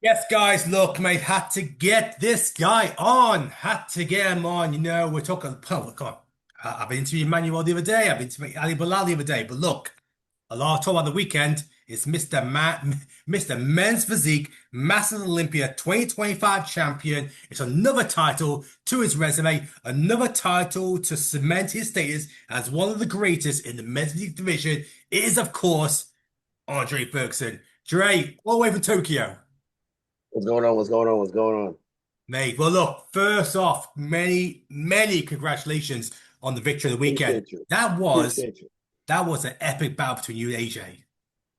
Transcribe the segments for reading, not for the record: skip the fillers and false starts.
Yes, guys, look, mate, had to get this guy on. Had to get him on. We're talking, oh, look, on. I've been interviewing Manuel the other day. I've been interviewing Ali Bilal the other day. But look, a lot of talk about the weekend. It's Mr. Men's Physique, Masters Olympia 2025 champion. It's another title to his resume, another title to cement his status as one of the greatest in the men's physique division. It is, of course, Andre Fergurson. Dre, all the way from Tokyo. What's going on? What's going on? What's going on? Mate, well, look, first off, many congratulations on the victory of the weekend. Appreciate you. That was Appreciate you. that was an epic battle between you and AJ.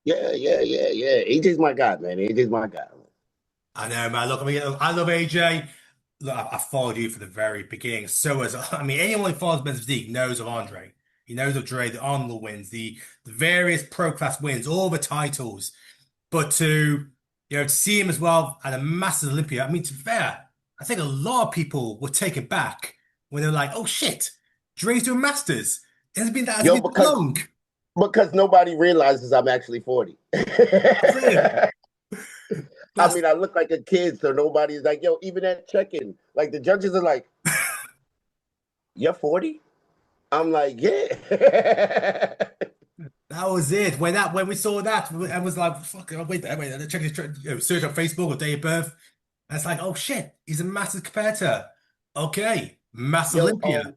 Yeah. AJ's my guy, man. AJ's my guy. I know, man. Look, I mean, I love AJ. Look, I followed you from the very beginning. So as I mean, anyone who follows Men's Physique knows of Andre. He knows of Dre, the Arnold wins, the various pro class wins, all the titles. But to see him as well at a massive Olympia. I mean, to be fair, I think a lot of people were taken back when they're like, "Oh shit, Dre's doing masters. Has it Yo, been that long?" because nobody realizes I'm actually 40. That's it. I That's mean, I look like a kid, so nobody's like, yo, even at check-in, like the judges are like, you're 40? I'm like, yeah. that was it. When we saw that, I was like, "Fuck! Wait, check his search on Facebook or date of birth." And it's like, "Oh shit, he's a massive competitor." Okay, Mass Yo, Olympia.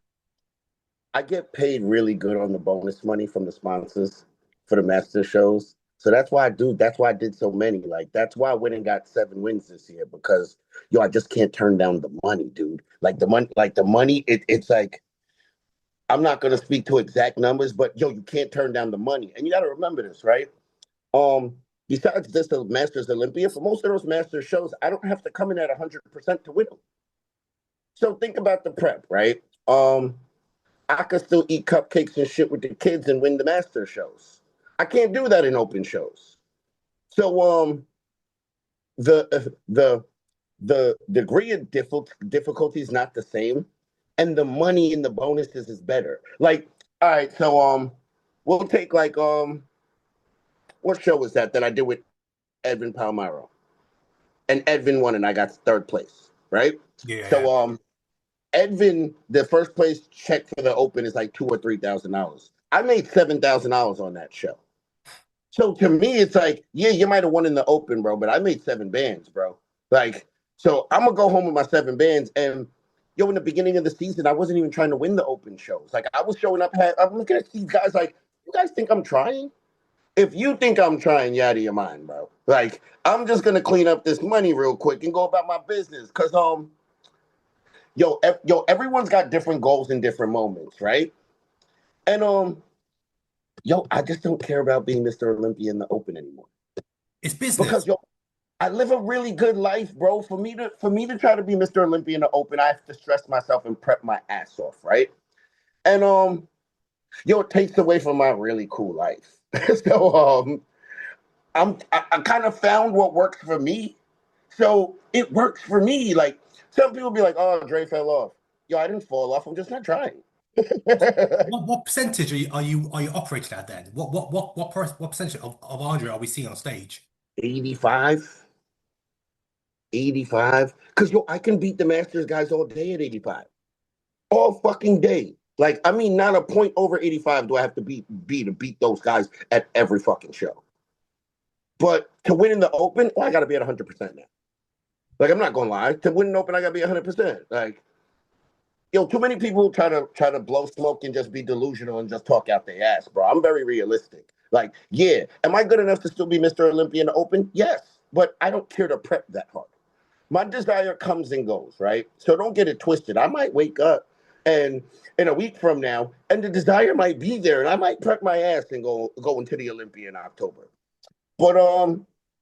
I get paid really good on the bonus money from the sponsors for the master shows. So that's why I do. That's why I did so many. Like that's why I went and got 7 wins this year because I just can't turn down the money, dude. Like the money. It's like I'm not gonna speak to exact numbers, but you can't turn down the money. And you got to remember this, right? Besides this, the Masters Olympia, for most of those master shows, I don't have to come in at 100% to win them. So think about the prep, right? I could still eat cupcakes and shit with the kids and win the master shows. I can't do that in open shows. So the degree of difficulty is not the same, and the money in the bonuses is better. Like, all right, so we'll take like what show was that I did with Edwin Palmero, and Edwin won, and I got third place, right? Yeah, So Edwin, the first place check for the open is like $2,000 or $3,000. I made $7,000 on that show. So to me, it's like, yeah, you might have won in the open, bro, but I made 7 bands, bro. Like, so I'm gonna go home with my 7 bands. And in the beginning of the season, I wasn't even trying to win the open shows. Like, I was showing up. I'm looking at these guys like, you guys think I'm trying? If you think I'm trying, you're out of your mind, bro. Like, I'm just gonna clean up this money real quick and go about my business, cause everyone's got different goals in different moments, right? And I just don't care about being Mr. Olympia in the open anymore. it's Because business. I live a really good life, bro. For me to try to be Mr. Olympia in the open, I have to stress myself and prep my ass off, right? And it takes away from my really cool life. So I kind of found what works for me. So it works for me. Like some people be like, "Oh, Dre fell off." Yo, I didn't fall off. I'm just not trying. What percentage are you operating at then? What percentage of Andre are we seeing on stage? 85, 85. Because I can beat the Masters guys all day at 85. All fucking day. Like, I mean, not a point over 85 do I have to beat those guys at every fucking show. But to win in the open, I gotta be at 100% now. Like, I'm not gonna lie. To win an open, I gotta be 100%. Like, too many people try to blow smoke and just be delusional and just talk out their ass, bro. I'm very realistic. Like, yeah, am I good enough to still be Mr. Olympia in the open? Yes, but I don't care to prep that hard. My desire comes and goes, right? So don't get it twisted. I might wake up and in a week from now, and the desire might be there, and I might prep my ass and go into the Olympia in October. But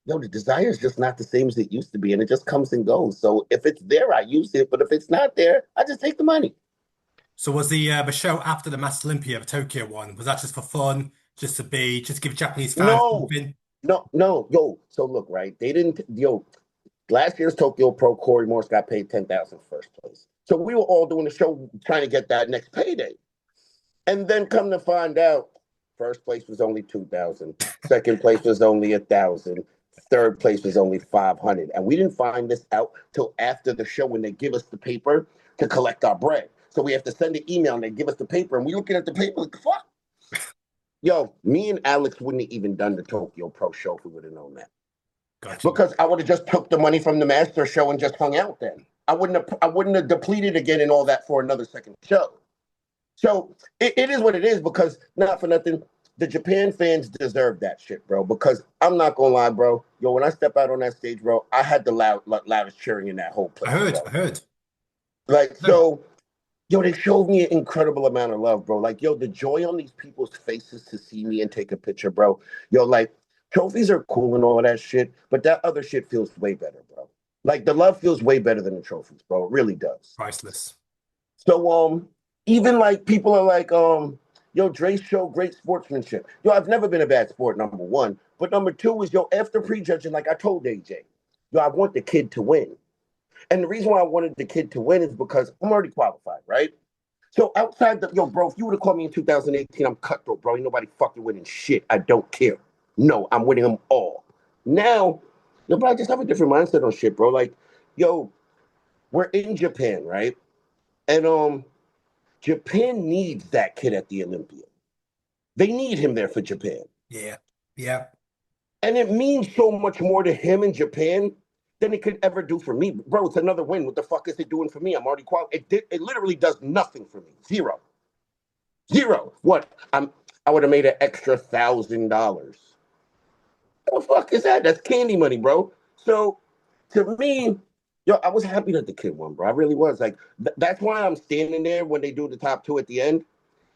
no, the desire is just not the same as it used to be, and it just comes and goes. So if it's there, I use it. But if it's not there, I just take the money. So was the show after the Mass Olympia, the Tokyo one, was that just for fun, just to give Japanese fans No, something? no. So look, right? They didn't. Last year's Tokyo Pro, Corey Morse got paid 10,000 first place. So we were all doing the show trying to get that next payday. And then come to find out, first place was only 2,000. Second place was only 1,000. Third place was only 500. And we didn't find this out till after the show when they give us the paper to collect our bread. So we have to send an email and they give us the paper. And we looking at the paper like, fuck. Yo, me and Alex wouldn't have even done the Tokyo Pro show if we would have known that. Gotcha. Because I would have just took the money from the master show and just hung out then. I wouldn't have depleted again and all that for another second show. So it is what it is, because not for nothing, the Japan fans deserve that shit, bro. Because I'm not gonna lie, bro. Yo, when I step out on that stage, bro, I had the loudest cheering in that whole place. I heard. Like, so, yo, they showed me an incredible amount of love, bro. Like, yo, the joy on these people's faces to see me and take a picture, bro. Yo, like, trophies are cool and all of that shit, but that other shit feels way better, bro. Like, the love feels way better than the trophies, bro. It really does. Priceless. So, even like people are like, yo, Dre showed great sportsmanship. Yo, I've never been a bad sport, number one. But number two is, yo, after prejudging, like I told AJ, yo, I want the kid to win. And the reason why I wanted the kid to win is because I'm already qualified, right? So outside the, yo, bro, if you would have called me in 2018, I'm cutthroat, bro. Ain't nobody fucking winning shit. I don't care. No, I'm winning them all. Now, yo, but I just have a different mindset on shit, bro. Like, yo, we're in Japan, right? And Japan needs that kid at the Olympia. They need him there for Japan. Yeah. Yeah. And it means so much more to him in Japan than it could ever do for me. Bro, it's another win. What the fuck is it doing for me? I'm already qualified. It literally does nothing for me. Zero. What? I would have made an extra $1,000. What the fuck is that? That's candy money, bro. So to me, yo, I was happy that the kid won, bro. I really was. Like, that's why I'm standing there when they do the top two at the end.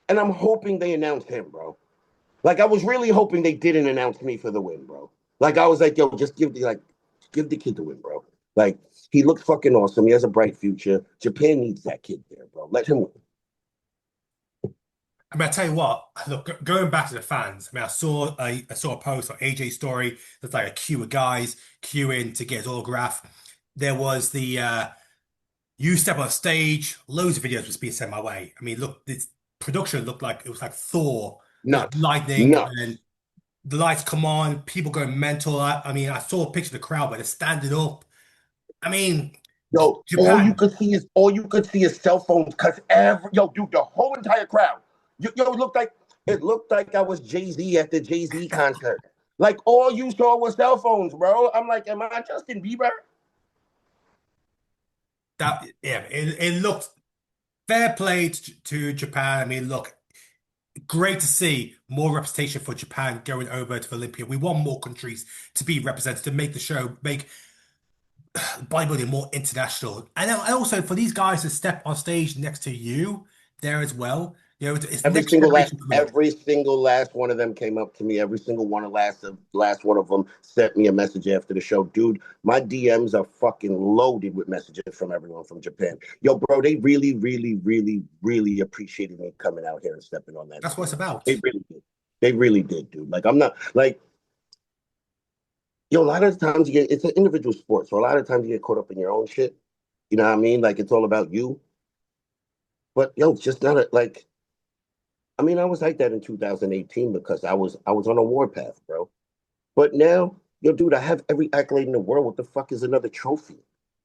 And I'm hoping they announce him, bro. Like, I was really hoping they didn't announce me for the win, bro. Like, I was like, yo, just give the kid the win, bro. Like, he looks fucking awesome. He has a bright future. Japan needs that kid there, bro. Let him win. I mean, I tell you what, look, going back to the fans, I mean, I saw a post on AJ's story. There's like a queue of guys queuing to get his autograph. There was the you step on stage, loads of videos was being sent my way. I mean, look, this production looked like it was like Thor, Nuts. lightning, Nuts. and the lights come on, people going mental. I mean, I saw a picture of the crowd, but they're standing up. I mean, Yo, Japan. all you could see is cell phones, cause yo, dude, the whole entire crowd. Yo, it looked like I was Jay-Z at the Jay-Z concert. Like, all you saw was cell phones, bro. I'm like, am I Justin Bieber? That yeah, it looked fair play to Japan. I mean, look, great to see more representation for Japan going over to Olympia. We want more countries to be represented to make the show, make bodybuilding more international, and also for these guys to step on stage next to you there as well. You know, it's next generation coming up. Every single last one of them came up to me. Every single one of last one of them sent me a message after the show. Dude, my DMs are fucking loaded with messages from everyone from Japan. Yo, bro, they really, really, really, really appreciated me coming out here and stepping on that. That's what it's about. They really did. They really did, dude. Like, I'm not like, yo, a lot of times it's an individual sport. So a lot of times you get caught up in your own shit. You know what I mean? Like, it's all about you. But yo, it's just not like, I mean, I was like that in 2018 because I was on a warpath, bro. But now, yo, dude, I have every accolade in the world. What the fuck is another trophy?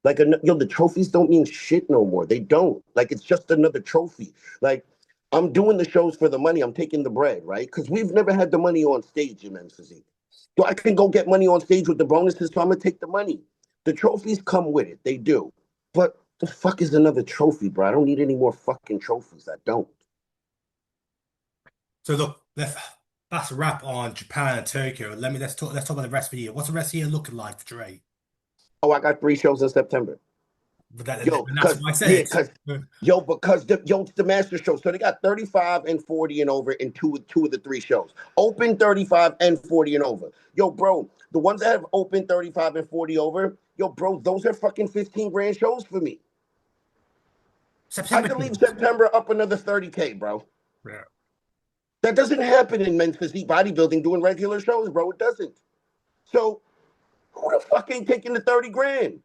Like, yo, the trophies don't mean shit no more. They don't. Like, it's just another trophy. Like, I'm doing the shows for the money. I'm taking the bread, right? Because we've never had the money on stage in Men's Physique. So I can go get money on stage with the bonuses, so I'm going to take the money. The trophies come with it. They do. But the fuck is another trophy, bro? I don't need any more fucking trophies. I don't. So look, that's a wrap on Japan and Tokyo. Let's talk about the rest of the year. What's the rest of the year looking like for Dre? Oh, I got 3 shows in September. But that's because what I said. It's the master show. So they got 35 and 40 and over in two of the 3 shows. Open 35 and 40 and over. Yo, bro, the ones that have open 35 and 40 over, yo, bro, those are fucking 15 grand shows for me. September. I can leave September up another 30K, bro. Yeah. That doesn't happen in Men's Physique bodybuilding doing regular shows, bro. It doesn't. So who the fuck ain't taking the 30 grand?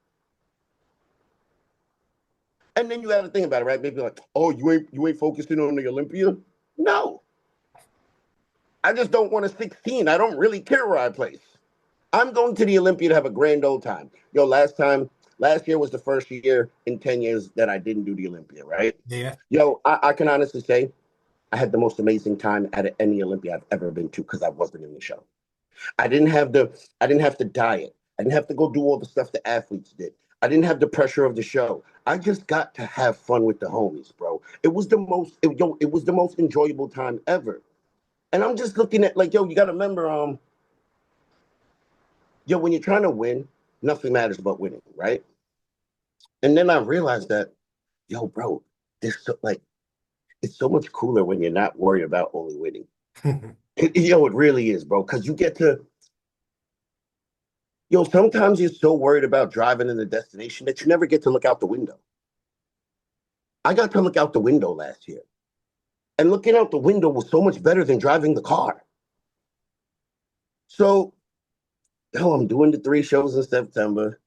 And then you have to think about it, right? Maybe like, oh, you ain't focusing on the Olympia? No. I just don't want a 16. I don't really care where I place. I'm going to the Olympia to have a grand old time. Yo, last year was the first year in 10 years that I didn't do the Olympia, right? Yeah. Yo, I can honestly say I had the most amazing time at any Olympia I've ever been to because I wasn't in the show. I didn't have to diet. I didn't have to go do all the stuff the athletes did. I didn't have the pressure of the show. I just got to have fun with the homies, bro. It was the most enjoyable time ever. And I'm just looking at like, yo, you gotta remember, yo, when you're trying to win, nothing matters but winning, right? And then I realized that, yo, bro, it's so much cooler when you're not worried about only winning. Yo, it really is, bro, because you get to, yo, sometimes you're so worried about driving in the destination that you never get to look out the window. I got to look out the window last year. And looking out the window was so much better than driving the car. So, yo, I'm doing the 3 shows in September.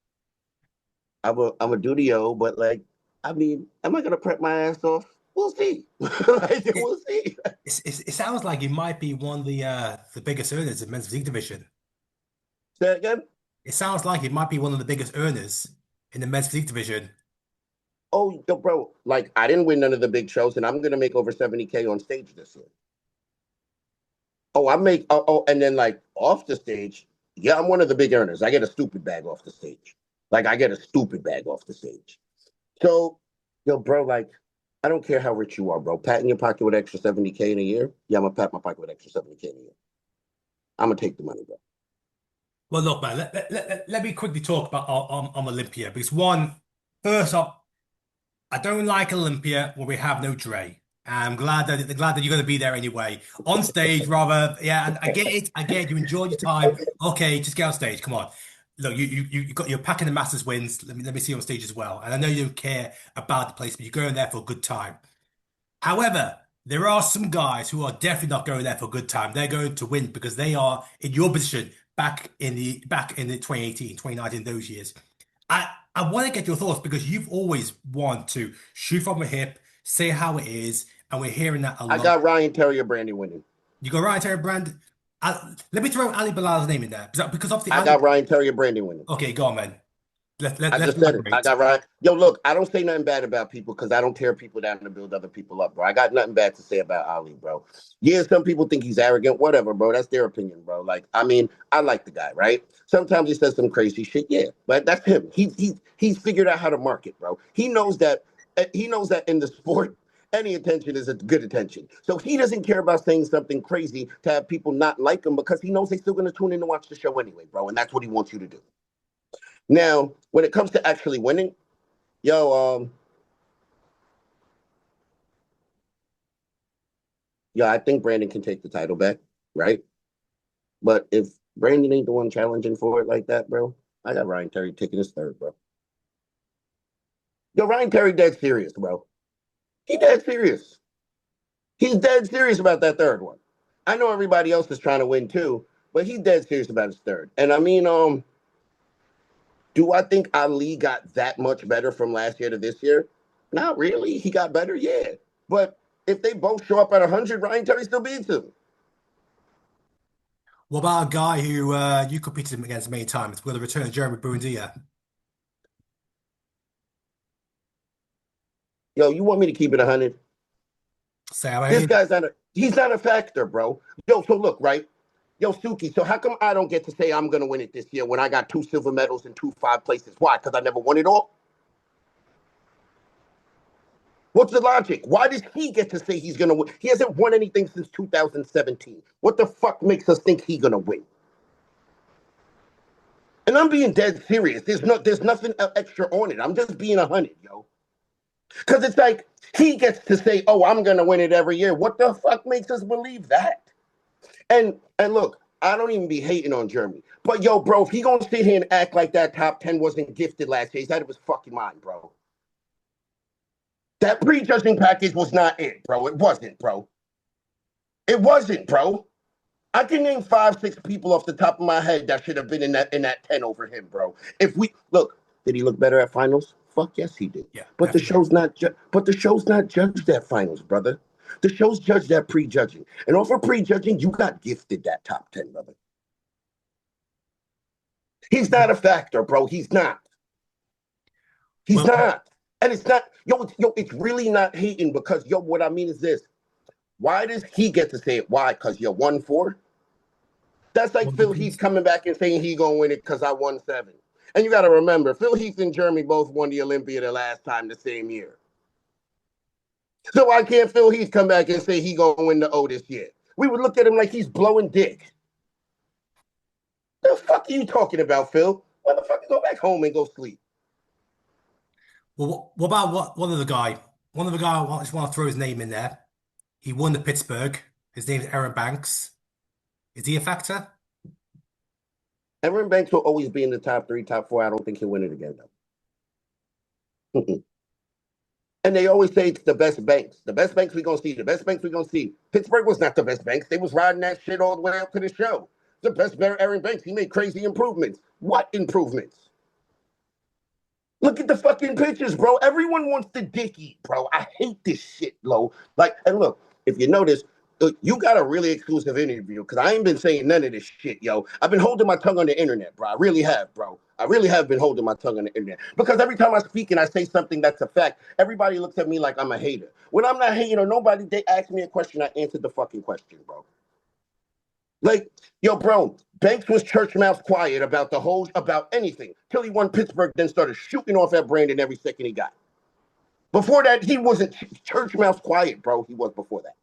I'm a do the O, but like, I mean, am I gonna prep my ass off? We'll see. Like, It, we'll see. it sounds like it might be one of the biggest earners in men's physique division. Say that again? It sounds like it might be one of the biggest earners in the men's physique division. Oh, yo, bro, like I didn't win none of the big shows, and I'm gonna make over 70K on stage this year. And then like off the stage, yeah, I'm one of the big earners. I get a stupid bag off the stage. Like I get a stupid bag off the stage. So, yo, bro, like, I don't care how rich you are, bro. Pat in your pocket with extra 70K in a year. Yeah, I'm gonna pat my pocket with extra 70K in a year. I'm gonna take the money, bro. Well, look, man, let me quickly talk about Olympia because one, first off, I don't like Olympia where we have no Dre. I'm glad that you're going to be there anyway. On stage, rather, yeah, and I get it. I get it. You enjoy your time. Okay, just get on stage. Come on. Look, you're packing the Masters wins. Let me see you on stage as well. And I know you don't care about the place, but you're going there for a good time. However, there are some guys who are definitely not going there for a good time. They're going to win because they are in your position back in the 2018, 2019, those years. I want to get your thoughts because you've always wanted to shoot from a hip, say how it is, and we're hearing that a I lot. got Ryan Terry Brandy winning. You go right, Terry Brand. Let me throw Ali Bilal's name in there because obviously I Ali. got Ryan Terry Brandy winning. Okay, go on, man. I Let's just said it. I elaborate. got Ryan. Yo, look, I don't say nothing bad about people because I don't tear people down to build other people up, bro. I got nothing bad to say about Ali, bro. Yeah, some people think he's arrogant, whatever, bro. That's their opinion, bro. Like, I mean, I like the guy, right? Sometimes he says some crazy shit, yeah, but that's him. He's figured out how to market, bro. He knows that in the sport, any attention is a good attention. So he doesn't care about saying something crazy to have people not like him because he knows they're still gonna tune in to watch the show anyway, bro. And that's what he wants you to do. Now, when it comes to actually winning, yo, yeah, I think Brandon can take the title back, right? But if Brandon ain't the one challenging for it like that, bro, I got Ryan Terry taking his third, bro. Yo, Ryan Terry dead serious, bro. He dead serious. He's dead serious about that third one. I know everybody else is trying to win too, but he's dead serious about his third. And I mean, do I think Ali got that much better from last year to this year? Not really. He got better, yeah. But if they both show up at 100, Ryan Terry still beats him. What about a guy who you competed against many times? Will the return of Jeremy Buendia? Yo, you want me to keep it 100? Say, I This mean, guy's he's not a factor, bro. Yo, so look, right? Yo, Suki, so how come I don't get to say I'm going to win it this year when I got 2 silver medals and 2 5 places? Why? Because I never won it all? What's the logic? Why does he get to say he's going to win? He hasn't won anything since 2017. What the fuck makes us think he's going to win? And I'm being dead serious. There's nothing extra on it. I'm just being 100, yo. Because it's like he gets to say, oh, I'm going to win it every year. What the fuck makes us believe that? And look, I don't even be hating on Jeremy. But yo, bro, if he gonna sit here and act like that top 10 wasn't gifted last year, he's out of his fucking mind, bro. That prejudging package was not it, bro. It wasn't, bro. It wasn't, bro. I can name 5, 6 people off the top of my head that should have been in that 10 over him, bro. If we look, did he look better at finals? Fuck yes, he did. yeah, But the definitely. show's not. But the show's not judged at finals, brother. The show's judged at prejudging, and over prejudging, you got gifted that top 10, brother. He's not a factor, bro. He's not. He's Well, not. And it's not, it's really not hating because, what I mean is this. Why does he get to say it? Why? Because you won 4? That's like well, Phil Heath coming back and saying he gonna win it because I won 7. And you got to remember, Phil Heath and Jeremy both won the Olympia the last time the same year. So why can't Phil Heath come back and say he gonna win the O this year? We would look at him like he's blowing dick. The fuck are you talking about, Phil? Motherfucker, go back home and go sleep. well, what about one other guy? One other guy, I just want to throw his name in there. He won the Pittsburgh. His name is Erin Banks. Is he a factor? Erin Banks will always be in the top 3, top 4. I don't think he'll win it again, though. And they always say it's the best Banks. The best Banks we're going to see. The best Banks we're going to see. Pittsburgh was not the best Banks. They was riding that shit all the way up to the show. The best better Erin Banks. He made crazy improvements. What improvements? Look at the fucking pictures, bro. Everyone wants the dick eat, bro. I hate this shit, Lo. Like, and look, if you notice, you got a really exclusive interview because I ain't been saying none of this shit, yo. I've been holding my tongue on the internet, bro. I really have, bro. I really have been holding my tongue on the internet because every time I speak and I say something that's a fact, everybody looks at me like I'm a hater. When I'm not hating on nobody, they ask me a question, I answered the fucking question, bro. Like, yo, bro, Banks was church mouth quiet about anything till he won Pittsburgh, then started shooting off at Brandon every second he got. Before that, he wasn't church mouth quiet, bro. He was before that.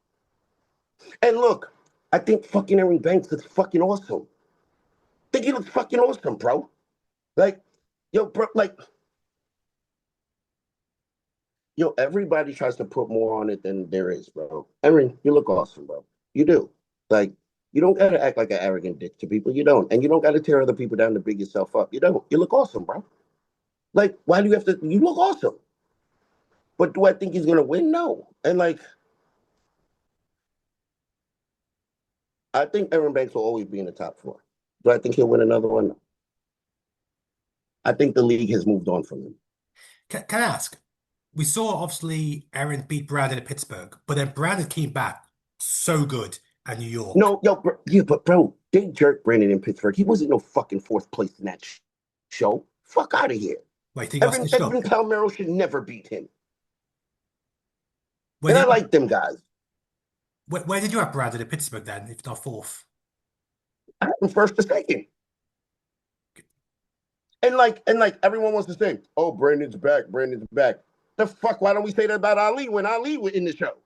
And look, I think fucking Erin Banks looks fucking awesome. I think he looks fucking awesome, bro. Like, yo, bro, everybody tries to put more on it than there is, bro. Erin, you look awesome, bro. You do. Like, you don't gotta act like an arrogant dick to people. You don't. And you don't gotta tear other people down to big yourself up. You don't. You look awesome, bro. Like, why do you have to? You look awesome. But do I think he's gonna win? No. And like, I think Erin Banks will always be in the top 4. Do I think he'll win another one? No. I think the league has moved on from him. Can I ask? We saw obviously Aaron beat Brandon at Pittsburgh, but then Brandon came back so good at New York. No, yo, bro, yeah, but bro, they jerked Brandon in Pittsburgh. He wasn't no fucking 4th place in that show. Fuck out of here. Wait, he got stitched Edwin up. Palmero should never beat him. Where And I did like them guys. where did you have Brandon at Pittsburgh then, if not 4th? I had him 1st to 2nd. And like everyone wants to say, oh, Brandon's back. Brandon's back. The fuck, why don't we say that about Ali when Ali was in the show?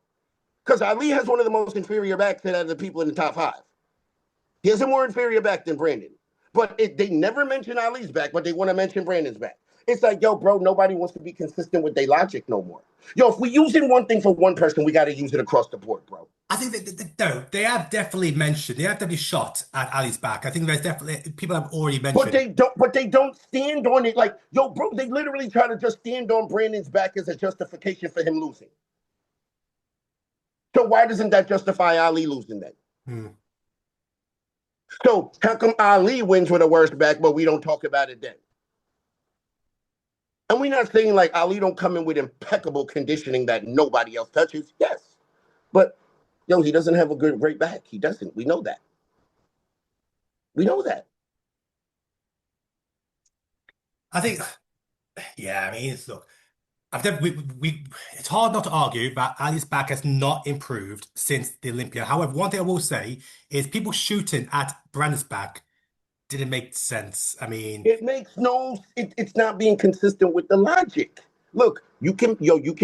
Because Ali has one of the most inferior backs out of the people in the top 5. He has a more inferior back than Brandon. But they never mention Ali's back, but they want to mention Brandon's back. It's like, yo, bro, nobody wants to be consistent with their logic no more. Yo, if we're using one thing for one person, we got to use it across the board, bro. I think no, they have definitely mentioned, they have definitely shot at Ali's back. I think there's definitely people have already But mentioned. they don't stand on it. Like, yo, bro, they literally try to just stand on Brandon's back as a justification for him losing. So why doesn't that justify Ali losing then? Hmm. So how come Ali wins with a worse back, but we don't talk about it then? And we're not saying like Ali don't come in with impeccable conditioning that nobody else touches. Yes. But yo, he doesn't have a great back. He doesn't. We know that. We know that. I think, yeah, I mean, look, I've never, it's hard not to argue that Ali's back has not improved since the Olympia. However, one thing I will say is people shooting at Brandon's back didn't make sense. I mean, It makes it's not being consistent with the logic. Look, you can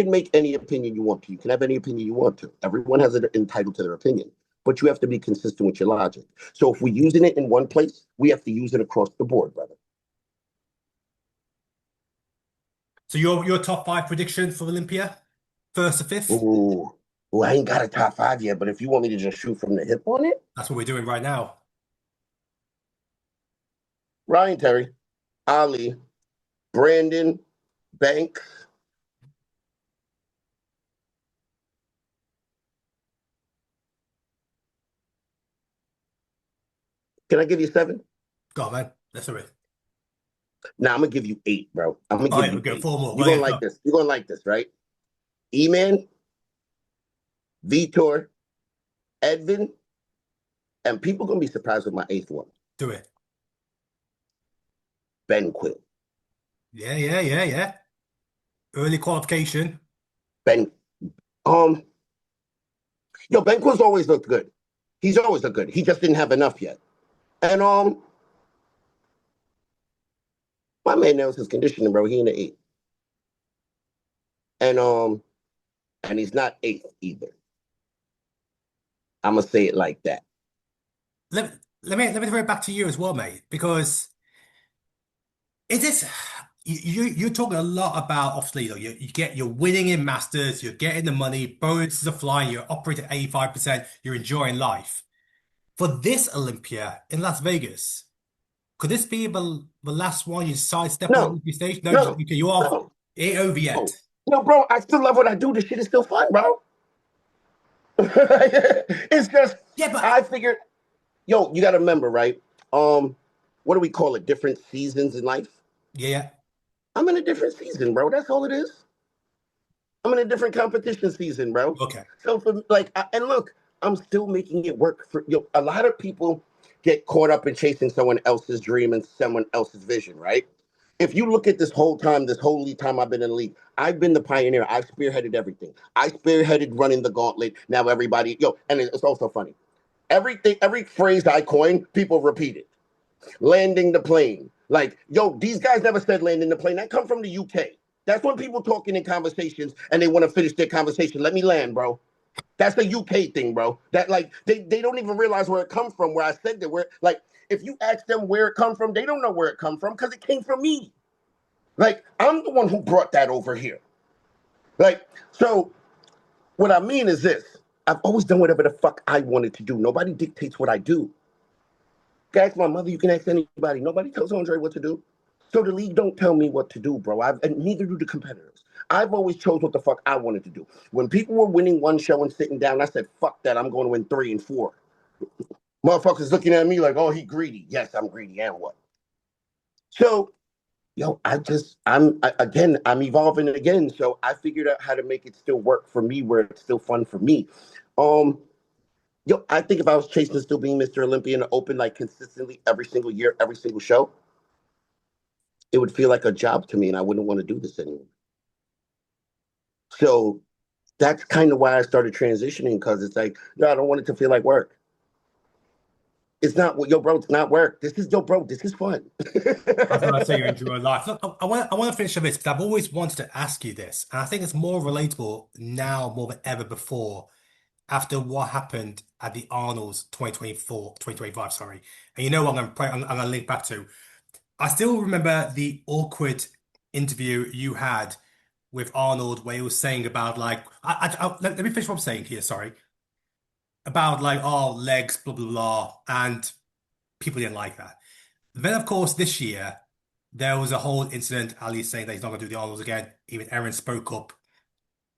make any opinion you want to. You can have any opinion you want to. Everyone has it entitled to their opinion, but you have to be consistent with your logic. So if we're using it in one place, we have to use it across the board, brother. so your top 5 prediction for Olympia, 1st to 5th? Ooh, I ain't got a top 5 yet, but if you want me to just shoot from the hip on it, That's what we're doing right now. Ryan Terry, Ali, Brandon, Banks. Can I give you 7? Go on, man. That's all right. Now I'm gonna give you 8, bro. I'm gonna Oh, give yeah, you we go 8. 4 more. You're Oh, gonna yeah, like go. this. You're gonna like this, right? E-Man, Vitor, Edvin, and people gonna be surprised with my 8th one. Do it. Ben Quill. Yeah, yeah, yeah, yeah. Early qualification. Ben, um, Ben Quill's always looked good. He's always looked good. He just didn't have enough yet. And my man knows his conditioning, bro. He in the eight, and he's not eighth either. I'm gonna say it like that. Let me throw it back to you as well, mate, because it is you're talking a lot about obviously you're winning in Masters, you're getting the money, bonuses are flying, you're operating at 85%, you're enjoying life. For this Olympia in Las Vegas, could this be the last one you sidestep on the No, Olympia stage? No, no, okay, you are no, it ain't over no, yet. no, bro. I still love what I do. This shit is still fun, bro. It's just Yeah, but I figured, you got to remember, right? What do we call it? Different seasons in life. yeah, yeah. I'm in a different season, bro. That's all it is. I'm in a different competition season, bro. Okay. So for and look, I'm still making it work for a lot of people get caught up in chasing someone else's dream and someone else's vision, right? If you look at this whole lead time I've been in the league, I've been the pioneer. I've spearheaded everything. I spearheaded running the gauntlet. Now everybody, and it's also funny. Every phrase I coin, people repeat it. Landing the plane. Like, these guys never said landing the plane. That come from the UK. That's when people talking in conversations and they want to finish their conversation. Let me land, bro. That's the UK thing, bro. That like they don't even realize where it comes from. Where I said that, where like if you ask them where it come from, they don't know where it come from because it came from me. Like I'm the one who brought that over here. Like so, what I mean is this: I've always done whatever the fuck I wanted to do. Nobody dictates what I do. You can ask my mother. You can ask anybody. Nobody tells Andre what to do. So the league don't tell me what to do, bro. And neither do the competitors. I've always chose what the fuck I wanted to do. When people were winning one show and sitting down, I said, fuck that. I'm going to win 3 and 4. Motherfuckers looking at me like, oh, he greedy. Yes, I'm greedy. And what? So, I'm evolving again. So I figured out how to make it still work for me where it's still fun for me. Um, I think if I was chasing still being Mr. Olympia in the open, like consistently every single year, every single show, it would feel like a job to me and I wouldn't want to do this anymore. So that's kind of why I started transitioning because it's like, no, I don't want it to feel like work. It's not bro, it's not work. This is bro, this is fun. That's what I say you enjoy life. Look, I want to finish on this because I've always wanted to ask you this, and I think it's more relatable now more than ever before after what happened at the Arnolds 2024, 2025, sorry. And you know what I'm going to link back to? I still remember the awkward interview you had with Arnold where he was saying about like, let me finish what I'm saying here, sorry. About like, oh, legs, blah, blah, blah. And people didn't like that. Then, of course, this year, there was a whole incident, Ali saying that he's not going to do the Arnolds again. Even Erin spoke up.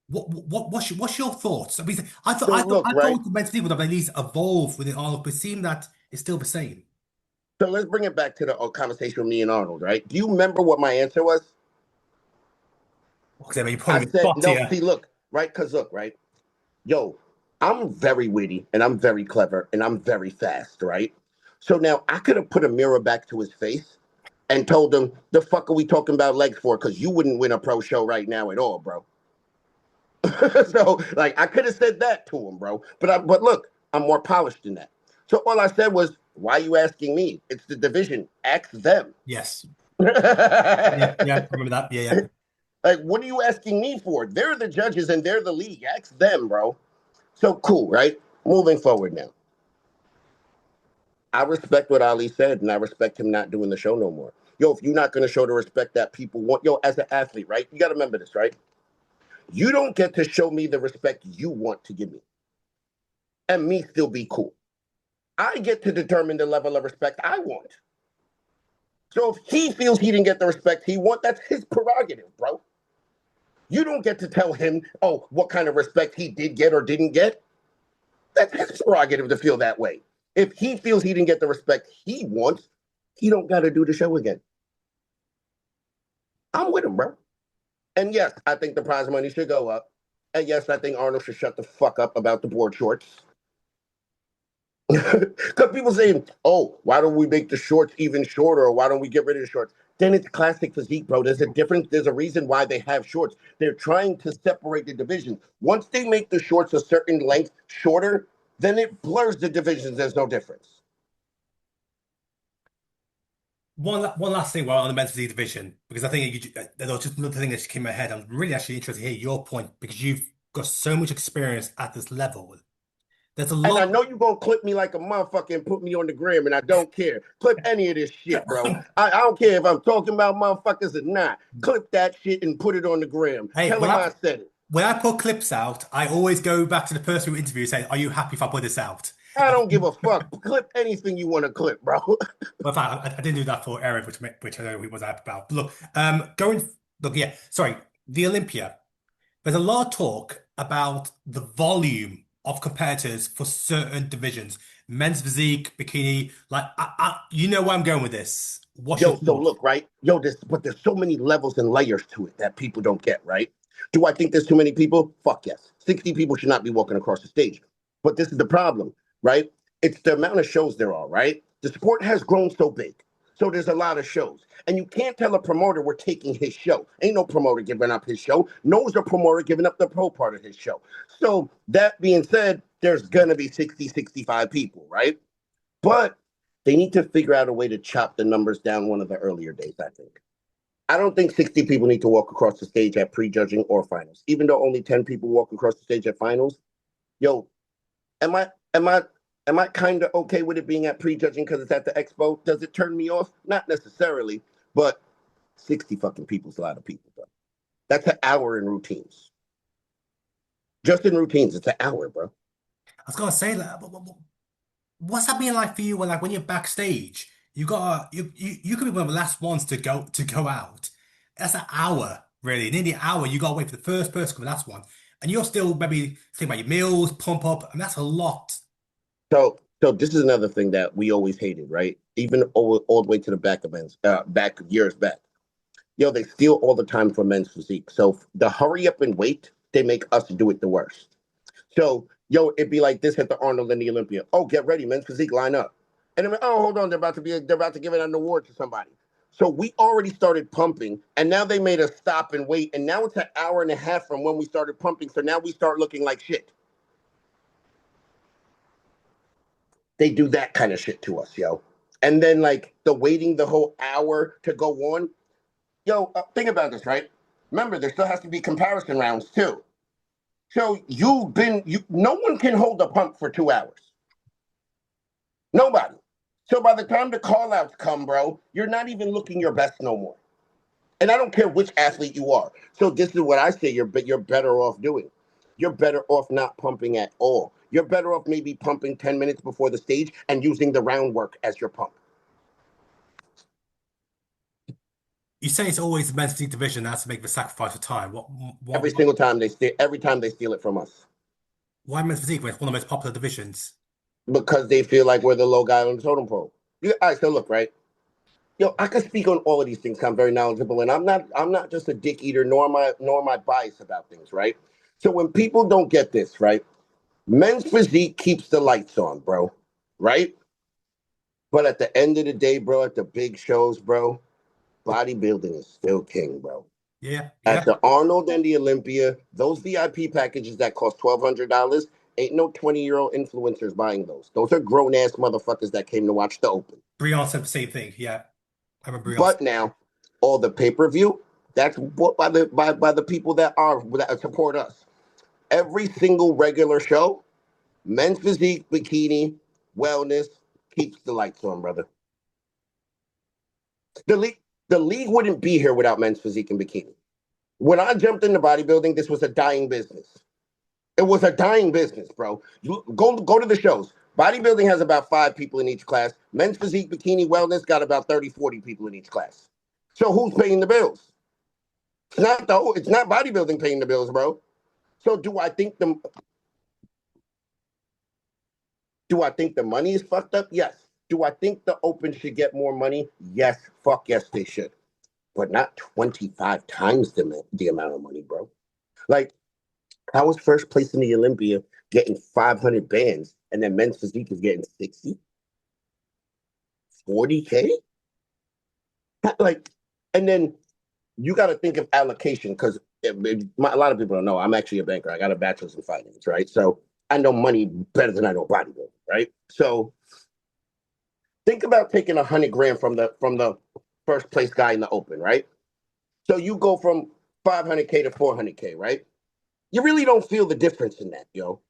What's your thoughts? I mean, I thought So I thought look, I right? thought the mentality would have at least evolved with the Arnold, but it seemed that it's still the same. So let's bring it back to the conversation with me and Arnold, right? Do you remember what my answer was? Okay, I mean, you're I putting me said, spot no, here. see, look, right? Because look, right? Yo, I'm very witty and I'm very clever and I'm very fast, right? So now I could have put a mirror back to his face and told him, the fuck are we talking about legs for? Because you wouldn't win a pro show right now at all, bro. So like I could have said that to him, bro. But look, I'm more polished than that. So all I said was, why are you asking me? It's the division. Ask them. Yes. Like, Yeah, yeah, I remember that. Yeah, yeah. what are you asking me for? They're the judges and they're the league. Ask them, bro. So cool, right? Moving forward now. I respect what Ali said, and I respect him not doing the show no more. If you're not going to show the respect that people want, as an athlete, right? You got to remember this, right? You don't get to show me the respect you want to give me and me still be cool. I get to determine the level of respect I want. So if he feels he didn't get the respect he wants, that's his prerogative, bro. You don't get to tell him, oh, what kind of respect he did get or didn't get. That's his prerogative to feel that way. If he feels he didn't get the respect he wants, he don't got to do the show again. I'm with him, bro. And yes, I think the prize money should go up. And yes, I think Arnold should shut the fuck up about the board shorts. Because people saying, oh, why don't we make the shorts even shorter? Or why don't we get rid of the shorts? then it's classic physique, bro. There's a difference. There's a reason why they have shorts. They're trying to separate the divisions. Once they make the shorts a certain length shorter, then it blurs the divisions. There's no difference. One last thing while on the men's physique division, because I think there was just another thing that just came in my head. I'm really actually interested to hear your point because you've got so much experience at this level. There's a And lot. I know you're going to clip me like a motherfucker and put me on the gram, and I don't care. Clip any of this shit, bro. I don't care if I'm talking about motherfuckers or not. Clip that shit and put it on the gram. Hey, Tell them I said it. when I put clips out, I always go back to the person who interviewed and say, "Are you happy if I put this out?" I don't give a fuck. Clip anything you want to clip, bro. Well, in fact, I didn't do that for Erin, which I know he was happy about. But look, yeah, sorry, the Olympia. There's a lot of talk about the volume of competitors for certain divisions, men's physique, bikini. Like, you know where I'm going with this. What's your Yo, so thoughts? look, right? Yo, but there's so many levels and layers to it that people don't get, right? Do I think there's too many people? Fuck yes. 60 people should not be walking across the stage. But this is the problem, right? It's the amount of shows there are, right? The sport has grown so big. So there's a lot of shows. And you can't tell a promoter we're taking his show. Ain't no promoter giving up his show. Knows a promoter giving up the pro part of his show. So that being said, there's going to be 60, 65 people, right? But they need to figure out a way to chop the numbers down one of the earlier days, I think. I don't think 60 people need to walk across the stage at prejudging or finals. Even though only 10 people walk across the stage at finals, yo, am I am I am I kind of okay with it being at prejudging because it's at the expo? Does it turn me off? Not necessarily, but 60 fucking people is a lot of people, bro. That's an hour in routines. Just in routines, it's an hour, bro. I was gonna say that. What's that being like for you when you're backstage? You could be one of the last ones to go out. That's an hour, really. Nearly an hour. You gotta wait for the first person to come, the last one. And you're still maybe thinking about your meals, pump up, and that's a lot. So this is another thing that we always hated, right? Even all the way to the back events, back years back. Yo, they steal all the time from men's physique. So the hurry up and wait, they make us do it the worst. So, yo, it'd be like this at the Arnold and the Olympia. Oh, get ready, men's physique, line up. And then, oh, hold on, they're about to give it an award to somebody. So we already started pumping, and now they made us stop and wait, and now it's an hour and a half from when we started pumping. So now we start looking like shit. They do that kind of shit to us, yo. And then like the waiting the whole hour to go on. Yo, think about this, right? Remember, there still has to be comparison rounds too. So no one can hold a pump for 2 hours. Nobody. So by the time the call outs come, bro, you're not even looking your best no more. And I don't care which athlete you are. So this is what I say you're better off doing. You're better off not pumping at all. You're better off maybe pumping 10 minutes before the stage and using the round work as your pump. You say it's always the men's physique division that has to make the sacrifice of time. Every single time every time they steal it from us. Why men's physique when it's one of the most popular divisions? Because they feel like we're the low guy on the totem pole. All right, so look, right? Yo, I can speak on all of these things. I'm very knowledgeable, and I'm not just a dick eater, nor am I biased about things, right? So when people don't get this, right? Men's physique keeps the lights on, bro, right? But at the end of the day, bro, at the big shows, bro, bodybuilding is still king, bro. Yeah, At yeah. the Arnold and the Olympia, those VIP packages that cost $1,200, ain't no 20-year-old influencers buying those. Those are grown ass motherfuckers that came to watch the Open. Brion said the same thing. Yeah, I remember Brion. But now, all the pay-per-view, that's bought by the people that support us. Every single regular show, men's physique, bikini, wellness keeps the lights on, brother. The league wouldn't be here without men's physique and bikini. When I jumped into bodybuilding, this was a dying business. It was a dying business, bro. You go to the shows. Bodybuilding has about 5 people in each class. Men's physique, bikini, wellness got about 30, 40 people in each class. So who's paying the bills? It's not bodybuilding paying the bills, bro. So do I think the money is fucked up? Yes. Do I think the Open should get more money? Yes. Fuck yes, they should. But not 25 times the amount of money, bro. Like, I was first place in the Olympia getting 500 bands, and then men's physique is getting 60, 40K. Like, And then you got to think of allocation because a lot of people don't know. I'm actually a banker. I got a bachelor's in finance, right? So I know money better than I know bodybuilding, right? So think about taking 100 grand from the first place guy in the open, right? So you go from 500K to 400K, right? You really don't feel the difference in that, yo.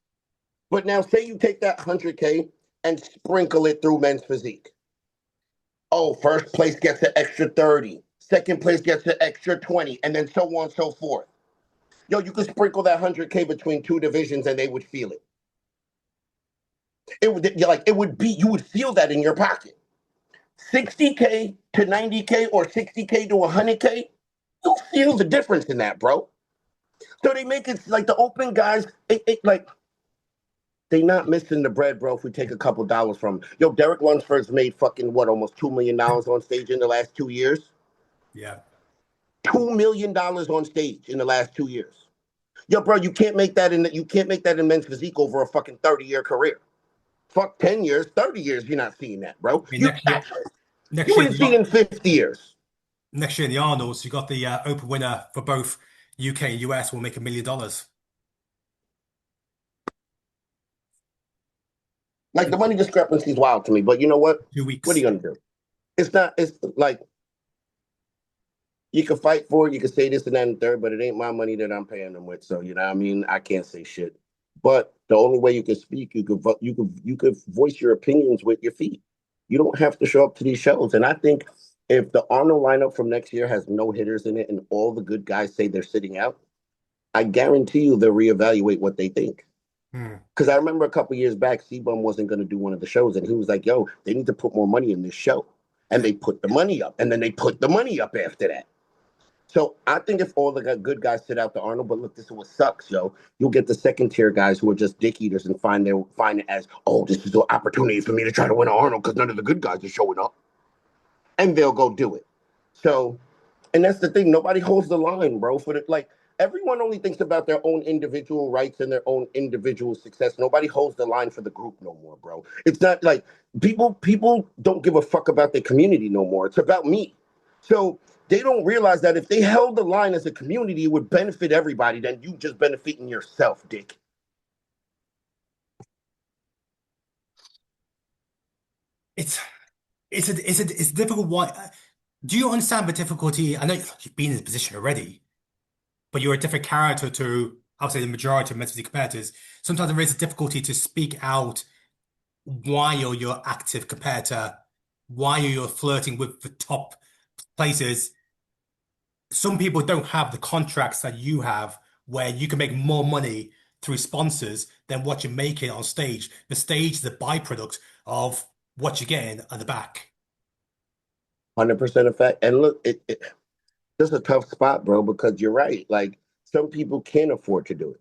But now say you take that 100K and sprinkle it through men's physique. Oh, first place gets an extra 30. Second place gets an extra 20, and then so on and so forth. Yo, you could sprinkle that 100K between two divisions and they would feel it. You would feel that in your pocket. 60K to 90K or 60K to 100K, you'll feel the difference in that, bro. So they make it like the open guys, like they not missing the bread, bro. If we take a couple dollars from yo, Derek Lunsford's made fucking what, almost $2 million on stage in the last 2 years. Yeah. $2 million on stage in the last 2 years. Yo, bro, you can't make that in men's physique over a fucking 30-year career. Fuck 10 years, 30 years, you're not seeing that, bro. I mean, next You year, wouldn't see in 50 years. next year in the Arnolds, you got the open winner for both UK and US will make $1 million. Like the money discrepancy is wild to me, but you know what? 2 weeks. What are you gonna do? It's like you can fight for it, you can say this and that and third, but it ain't my money that I'm paying them with. So you know what I mean? I can't say shit. But the only way you can speak, you could voice your opinions with your feet. You don't have to show up to these shows. And I think if the Arnold lineup from next year has no hitters in it and all the good guys say they're sitting out, I guarantee you they'll reevaluate what they think. Because I remember a couple years back, C-Bum wasn't going to do one of the shows, and he was like, yo, they need to put more money in this show. And they put the money up, and then they put the money up after that. So I think if all the good guys sit out the Arnold, but look, this is what sucks, yo. You'll get the second tier guys who are just dick eaters and find it as, oh, this is an opportunity for me to try to win an Arnold because none of the good guys are showing up. And they'll go do it. So, and that's the thing. Nobody holds the line, bro. Everyone only thinks about their own individual rights and their own individual success. Nobody holds the line for the group no more, bro. It's not like people don't give a fuck about their community no more. It's about me. So they don't realize that if they held the line as a community, it would benefit everybody. Then you just benefiting yourself, dick. It's a difficult one. Do you understand the difficulty? I know you've been in this position already, but you're a different character to, I would say, the majority of men's physique competitors. Sometimes there is a difficulty to speak out why you're active compared to why you're flirting with the top places. Some people don't have the contracts that you have where you can make more money through sponsors than what you're making on stage. The stage is a byproduct of what you're getting at the back. 100% effect. And look, it's a tough spot, bro, because you're right. Like some people can't afford to do it.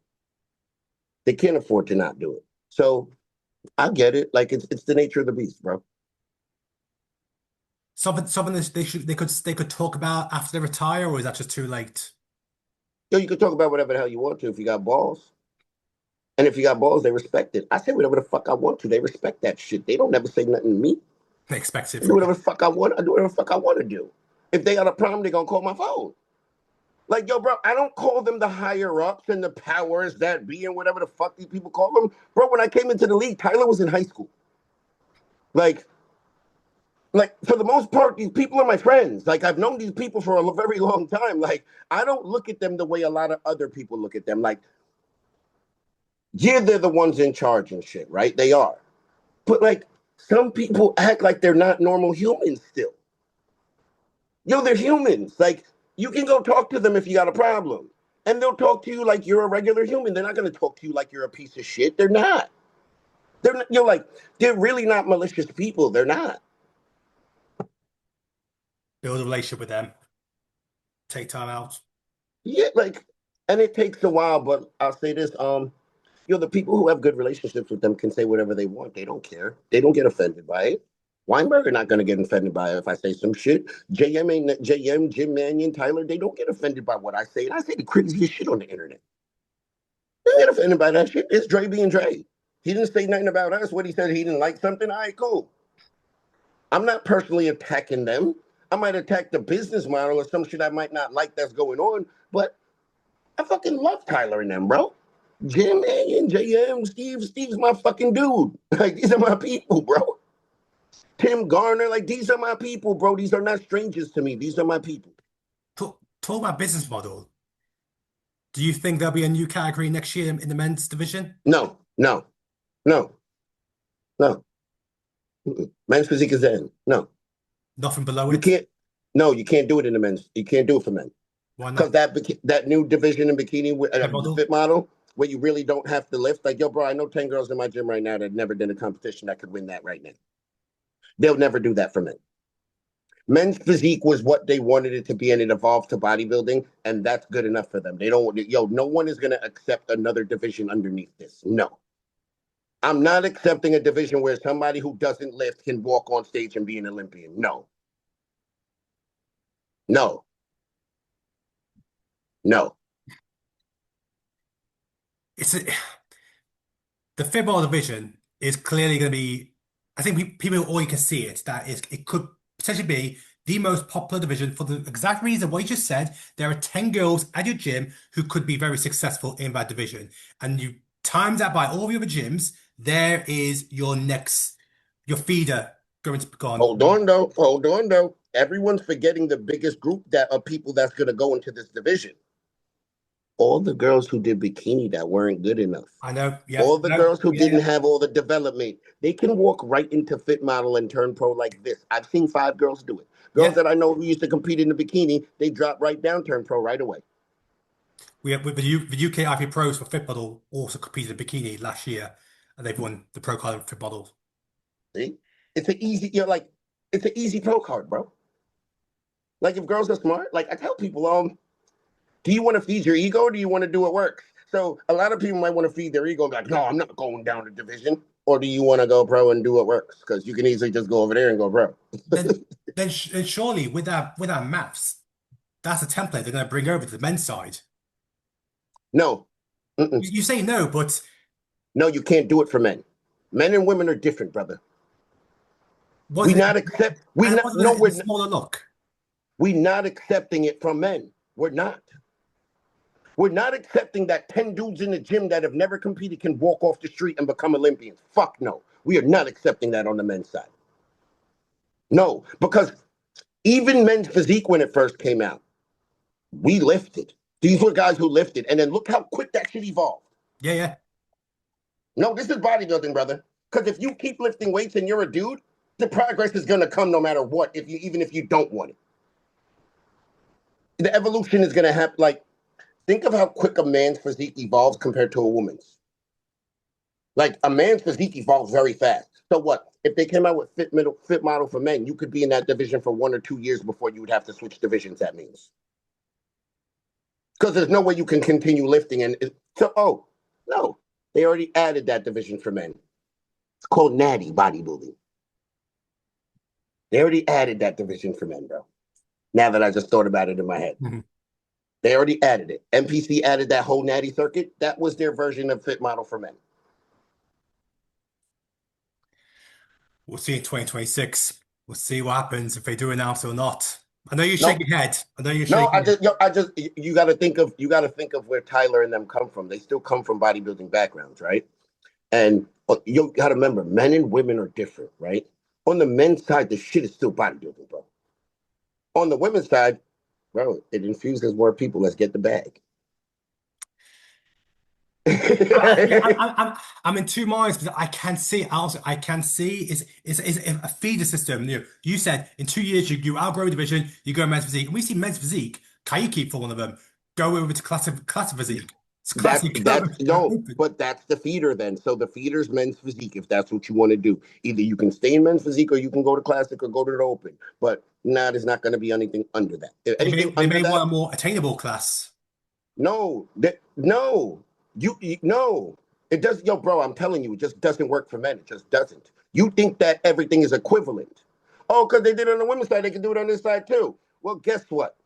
They can't afford to not do it. So I get it. Like it's the nature of the beast, bro. Something that they could talk about after they retire, or is that just too late? Yo, you can talk about whatever the hell you want to if you got balls. And if you got balls, they respect it. I say whatever the fuck I want to. They respect that shit. They don't never say nothing to me. They expect it I do from whatever you. the fuck I want. I do whatever the fuck I want to do. If they got a problem, they're gonna call my phone. Like, yo, bro, I don't call them the higher ups and the powers that be and whatever the fuck these people call them. Bro, when I came into the league, Tyler was in high school. Like for the most part, these people are my friends. Like I've known these people for a very long time. Like I don't look at them the way a lot of other people look at them. Like, yeah, they're the ones in charge and shit, right? They are. But like some people act like they're not normal humans still. Yo, they're humans. Like you can go talk to them if you got a problem. And they'll talk to you like you're a regular human. They're not going to talk to you like you're a piece of shit. They're not. They're not, you're like, they're really not malicious people. They're not. Build a relationship with them. Take time out. Yeah, like, and it takes a while, but I'll say this, the people who have good relationships with them can say whatever they want. They don't care. They don't get offended by it. Weinberger not gonna get offended by it if I say some shit. JM, Jim Manion, Tyler, they don't get offended by what I say. And I say the craziest shit on the internet. They don't get offended by that shit. It's Dre being Dre. He didn't say nothing about us. What he said, he didn't like something. All right, cool. I'm not personally attacking them. I might attack the business model or some shit I might not like that's going on, but I fucking love Tyler and them, bro. Jim and JM, Steve's my fucking dude. Like, these are my people, bro. Tim Garner, like, these are my people, bro. These are not strangers to me. These are my people. Talk about business model. Do you think there'll be a new category next year in the men's division? No, no, no, no. Men's physique is in. No. Nothing below You it? can't. No, you can't do it in the men's. You can't do it for men. Why Because not? that new division in bikini, Fit model? fit model, where you really don't have to lift. Like, yo, bro, I know 10 girls in my gym right now that never did a competition that could win that right now. They'll never do that for men. Men's physique was what they wanted it to be, and it evolved to bodybuilding, and that's good enough for them. They don't, yo, no one is going to accept another division underneath this. No. I'm not accepting a division where somebody who doesn't lift can walk on stage and be an Olympian. No. No. No. It's a, the football division is clearly going to be. I think people already can see it that it could potentially be the most popular division for the exact reason what you just said. There are 10 girls at your gym who could be very successful in that division, and you times that by all of your other gyms. There is your feeder going to be gone. Hold on, though. Hold on, though. Everyone's forgetting the biggest group that of people that's going to go into this division. All the girls who did bikini that weren't good enough. I know. Yeah. All the No, girls who yeah, didn't yeah. have all the development, they can walk right into fit model and turn pro like this. I've seen 5 girls do it. Girls Yeah. that I know who used to compete in the bikini, they drop right down, turn pro right away. We have with the UK IFBB pros for fit model also competed in bikini last year, and they've won the pro card in fit model. See, it's an easy. You're like, it's an easy pro card, bro. Like, if girls are smart, like I tell people, do you want to feed your ego or do you want to do what works? So a lot of people might want to feed their ego and be like, no, I'm not going down a division. Or do you want to go pro and do what works? Because you can easily just go over there and go pro. Then surely with our maths, that's a template they're going to bring over to the men's side. No. Mm-mm. You say no, but No, you can't do it for men. Men and women are different, brother. was it? And wasn't No, it a smaller look? we're not accepting it from men. We're not. We're not accepting that 10 dudes in the gym that have never competed can walk off the street and become Olympians. Fuck no. We are not accepting that on the men's side. No, because even men's physique when it first came out, we lifted. These were guys who lifted. And then look how quick that shit evolved. Yeah, yeah. No, this is bodybuilding, brother. Because if you keep lifting weights and you're a dude, the progress is going to come no matter what, even if you don't want it. The evolution is going to happen. Like, think of how quick a man's physique evolves compared to a woman's. Like, a man's physique evolves very fast. So what? If they came out with fit model for men, you could be in that division for 1 or 2 years before you would have to switch divisions, that means. Because there's no way you can continue lifting. No. They already added that division for men. It's called natty bodybuilding. They already added that division for men, bro. Now that I just thought about it in my head. Mm-hmm. They already added it. NPC added that whole natty circuit. That was their version of fit model for men. We'll see in 2026. We'll see what happens if they do announce it or not. I know you Nope. shake your head. I know you No, shake your head. you got to think of where Tyler and them come from. They still come from bodybuilding backgrounds, right? And you got to remember, men and women are different, right? On the men's side, the shit is still bodybuilding, bro. On the women's side, bro, it infuses more people. Let's get the bag. I'm in two minds because I can see also I can see is a feeder system. You said in 2 years you outgrow division, you go men's physique, and we see men's physique. Kaiki for one of them go over to classic physique. It's classic. But that's the feeder then. So the feeder's men's physique, if that's what you want to do. Either you can stay in men's physique or you can go to classic or go to the open. But there's not going to be anything under that. They may want a more attainable class. No. It does. Yo, bro, I'm telling you, it just doesn't work for men. It just doesn't. You think that everything is equivalent. Oh, because they did it on the women's side, they can do it on this side too. Well, guess what?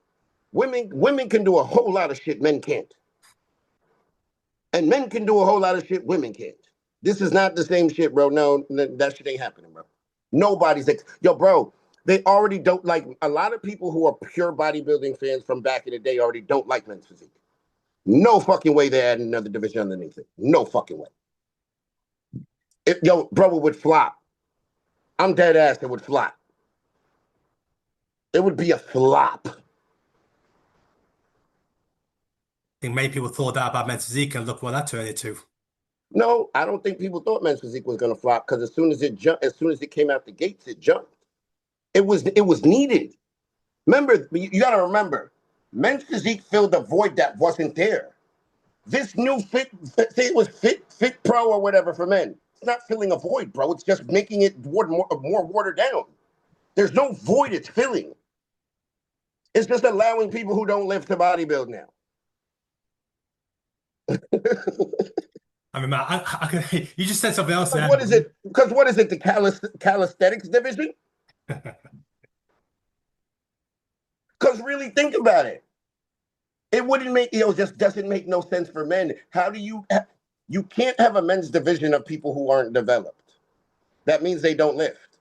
Women can do a whole lot of shit men can't. And men can do a whole lot of shit women can't. This is not the same shit, bro. No, that shit ain't happening, bro. Yo, bro, They already don't like, a lot of people who are pure bodybuilding fans from back in the day already don't like men's physique. No fucking way they're adding another division underneath it. No fucking way. Yo, bro, it would flop. I'm dead ass, it would flop. It would be a flop. I think many people thought that about men's physique, and look what that turned into. No, I don't think people thought men's physique was going to flop because as soon as it came out the gates, it jumped. It was needed. Remember, you got to remember, men's physique filled a void that wasn't there. This new say it was Fit Pro or whatever for men. It's not filling a void, bro. It's just making it more watered down. There's no void it's filling. It's just allowing people who don't live to bodybuild now. I mean, you just said something else there. What is it? Because what is it? The calisthenics division? Because really think about it. It wouldn't make, just doesn't make no sense for men. How do you can't have a men's division of people who aren't developed. That means they don't lift.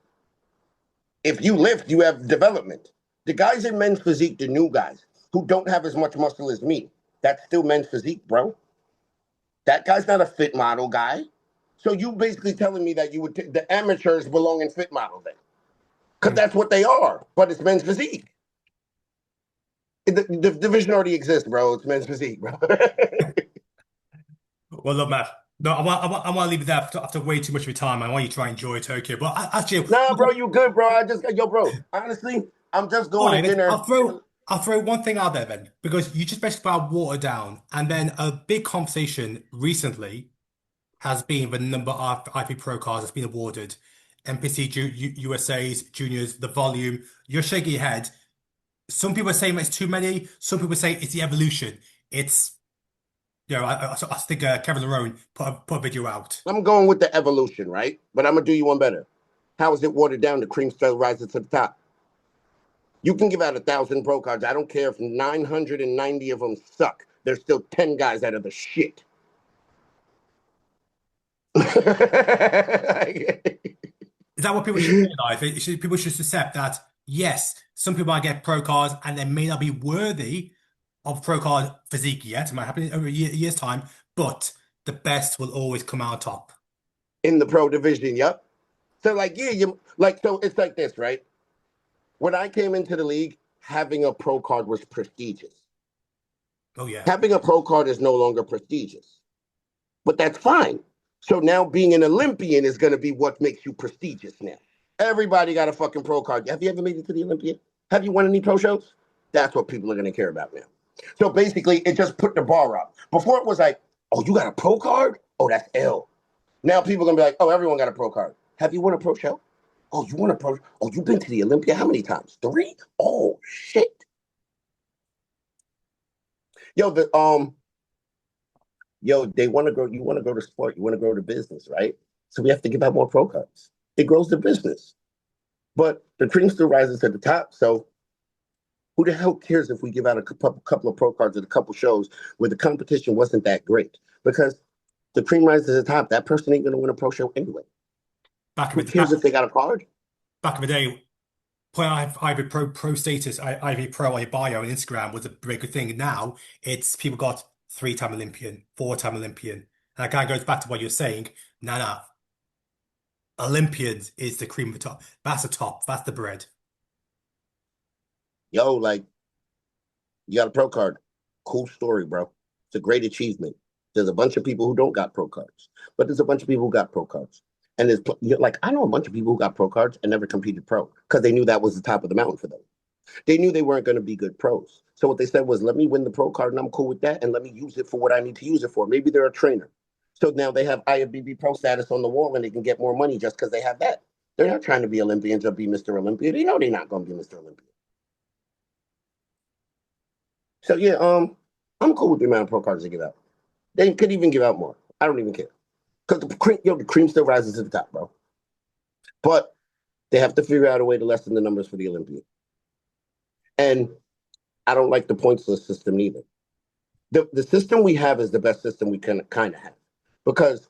If you lift, you have development. The guys in men's physique, the new guys who don't have as much muscle as me, that's still men's physique, bro. That guy's not a fit model guy. So you basically telling me that you would the amateurs belong in fit model then. Because that's what they are, but it's men's physique. The division already exists, bro. It's men's physique, bro. Well, look, Matt. No, I want to leave it there after way too much of your time. I want you to try and enjoy Tokyo. But actually, nah, bro, you good, bro. Bro. Honestly, I'm just going to dinner. I'll throw one thing out there then, because you just mentioned about water down, and then a big conversation recently has been the number of IFBB Pro Cards that's been awarded, NPC USA's juniors, the volume. You're shaking your head. Some people are saying it's too many. Some people say it's the evolution. It's, I think Kevin Larone put a video out. I'm going with the evolution, right? But I'm going to do you one better. How is it watered down? The cream still rises to the top. You can give out 1,000 pro cards. I don't care if 990 of them suck. There's still 10 guys out of the shit. Is that what people should realize? People should accept that, yes, some people might get pro cards and they may not be worthy of pro card physique yet. It might happen over a year's time, but the best will always come out on top. In the pro division, yep. So so it's like this, right? When I came into the league, having a pro card was prestigious. Oh, yeah. Having a pro card is no longer prestigious. But that's fine. So now being an Olympian is going to be what makes you prestigious now. Everybody got a fucking pro card. Have you ever made it to the Olympia? Have you won any pro shows? That's what people are going to care about now. So basically, it just put the bar up. Before it was like, oh, you got a pro card? Oh, that's L. Now people are going to be like, oh, everyone got a pro card. Have you won a pro show? Oh, you won a pro? Oh, you've been to the Olympia how many times? 3? Oh, shit. Yo, they want to grow. You want to grow the sport. You want to grow the business, right? So we have to give out more pro cards. It grows the business. But the cream still rises to the top. So who the hell cares if we give out a couple of pro cards at a couple shows where the competition wasn't that great? Because the cream rises to the top. That person ain't going to win a pro show anyway. Who cares if they got a card? Back in the day, putting IFBB Pro status, IFBB Pro on your bio on Instagram was a very good thing. Now it's people got 3-time Olympian, 4-time Olympian. And that kind of goes back to what you're saying. Nah. Olympians is the cream of the top. That's the top. That's the bread. Yo, like, you got a pro card. Cool story, bro. It's a great achievement. There's a bunch of people who don't got pro cards, but there's a bunch of people who got pro cards. And there's I know a bunch of people who got pro cards and never competed pro because they knew that was the top of the mountain for them. They knew they weren't going to be good pros. So what they said was, let me win the pro card and I'm cool with that. And let me use it for what I need to use it for. Maybe they're a trainer. So now they have IFBB Pro status on the wall and they can get more money just because they have that. They're not trying to be Olympians or be Mr. Olympia. They know they're not going to be Mr. Olympia. So yeah, I'm cool with the amount of pro cards they give out. They could even give out more. I don't even care. Because the cream still rises to the top, bro. But they have to figure out a way to lessen the numbers for the Olympia. And I don't like the points-less system either. The system we have is the best system we can kind of have. Because,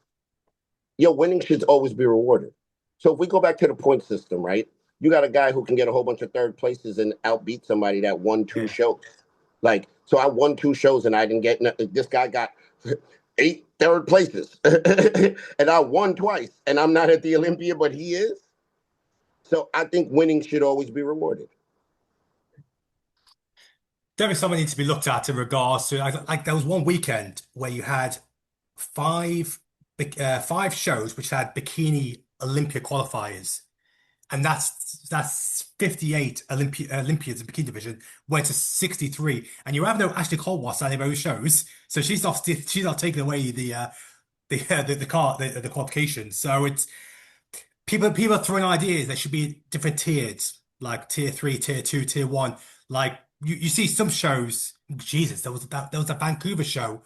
winning should always be rewarded. So if we go back to the point system, right? you got a guy who can get a whole bunch of third places and outbeat somebody that won 2 shows. Like, so I won 2 shows and I didn't get this guy got 8 third places and I won twice and I'm not at the Olympia, but he is. So I think winning should always be rewarded. There is something needs to be looked at in regards to like there was one weekend where you had five shows which had bikini Olympia qualifiers, and that's 58 Olympians in bikini division went to 63, and you have no Ashley Colwatts at any of those shows, so she's not taking away the qualifications. So it's people are throwing ideas. There should be different tiers, like tier 3, tier 2, tier 1. Like you see some shows. Jesus, there was a Vancouver show,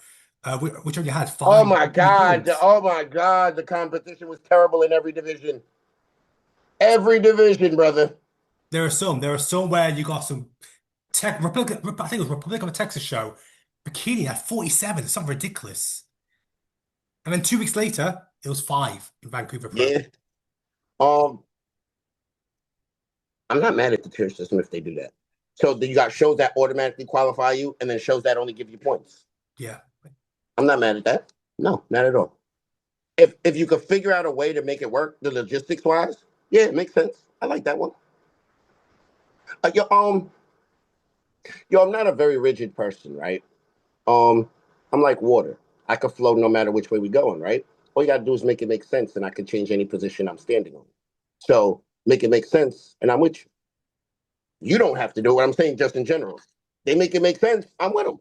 which only had Oh five my God. girls. Oh my God. The competition was terrible in every division. Every division, brother. There are some where you got some I think it was Republic of Texas show. Bikini at 47, something ridiculous. And then 2 weeks later, it was 5 in Vancouver Pro. Yeah. Um, I'm not mad at the tier system if they do that. So you got shows that automatically qualify you and then shows that only give you points. Yeah. I'm not mad at that. No, not at all. If you could figure out a way to make it work, the logistics wise, yeah, it makes sense. I like that one. Yo, I'm not a very rigid person, right? I'm like water. I could flow no matter which way we going, right? All you gotta do is make it make sense, and I can change any position I'm standing on. So make it make sense, and I'm with you. You don't have to do what I'm saying, just in general. They make it make sense. I'm with them.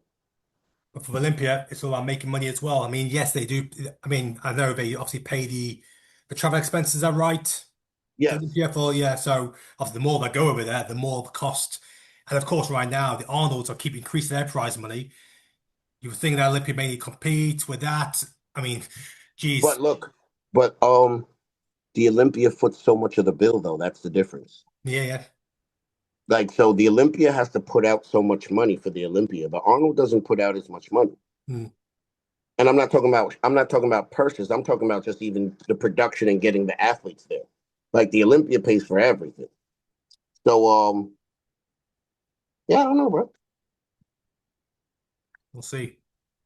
But for Olympia, it's all about making money as well. I mean, yes, they do. I mean, I know they obviously pay the travel expenses are right. Yes, Yeah, for yeah. So obviously, the more they go over there, the more the cost. And of course, right now the Arnolds are keep increasing their prize money. You would think that Olympia may compete with that. I mean, geez, but look, but the Olympia foots so much of the bill, though. That's the difference. yeah, yeah. Like, so the Olympia has to put out so much money for the Olympia. The Arnold doesn't put out as much money. Hmm. And I'm not talking about purses. I'm talking about just even the production and getting the athletes there. Like the Olympia pays for everything. So yeah, I don't know, bro. We'll see.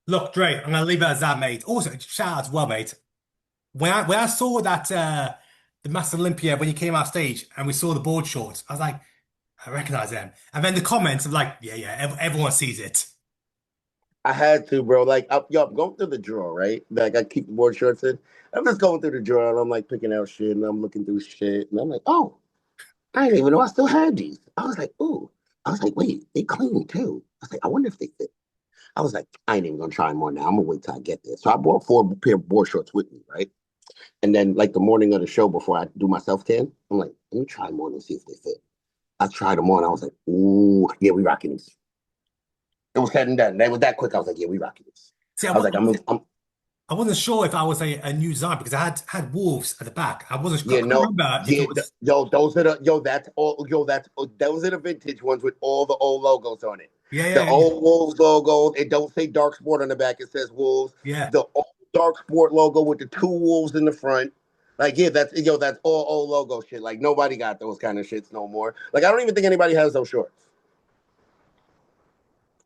Look, Dre, I'm gonna leave it as that, mate. Also, shout out as well, mate. When I saw that the Master Olympia when you came out stage and we saw the board shorts, I was like, I recognize them. And then the comments of like, yeah, yeah, everyone sees it. I had to, bro. Like, I'm going through the drawer, right? Like, I keep the board shorts in. I'm just going through the drawer and I'm like picking out shit and I'm looking through shit and I'm like, oh, I didn't even know I still had these. I was like, ooh. I was like, wait, they clean too. I was like, I wonder if they fit. I was like, I ain't even gonna try them on now. I'm gonna wait till I get there. So I bought 4 pair of board shorts with me, right? And then, like the morning of the show before I do my self tan, I'm like, let me try them on and see if they fit. I tried them on. I was like, ooh, yeah, we rocking these. It was said and done. They was that quick. I was like, yeah, we rocking these. See, I was like, I wasn't sure if I was a new design because I had wolves at the back. I yeah, couldn't no, remember if yeah, it was. those are the vintage ones with all the old logos on it. Yeah, The yeah, yeah, old Wolves logo. It don't say Darc Sport on the back. It says Wolves. yeah. The old Darc Sport logo with the 2 wolves in the front. Like, yeah, that's all old logo shit. Like, nobody got those kind of shits no more. Like, I don't even think anybody has those shorts.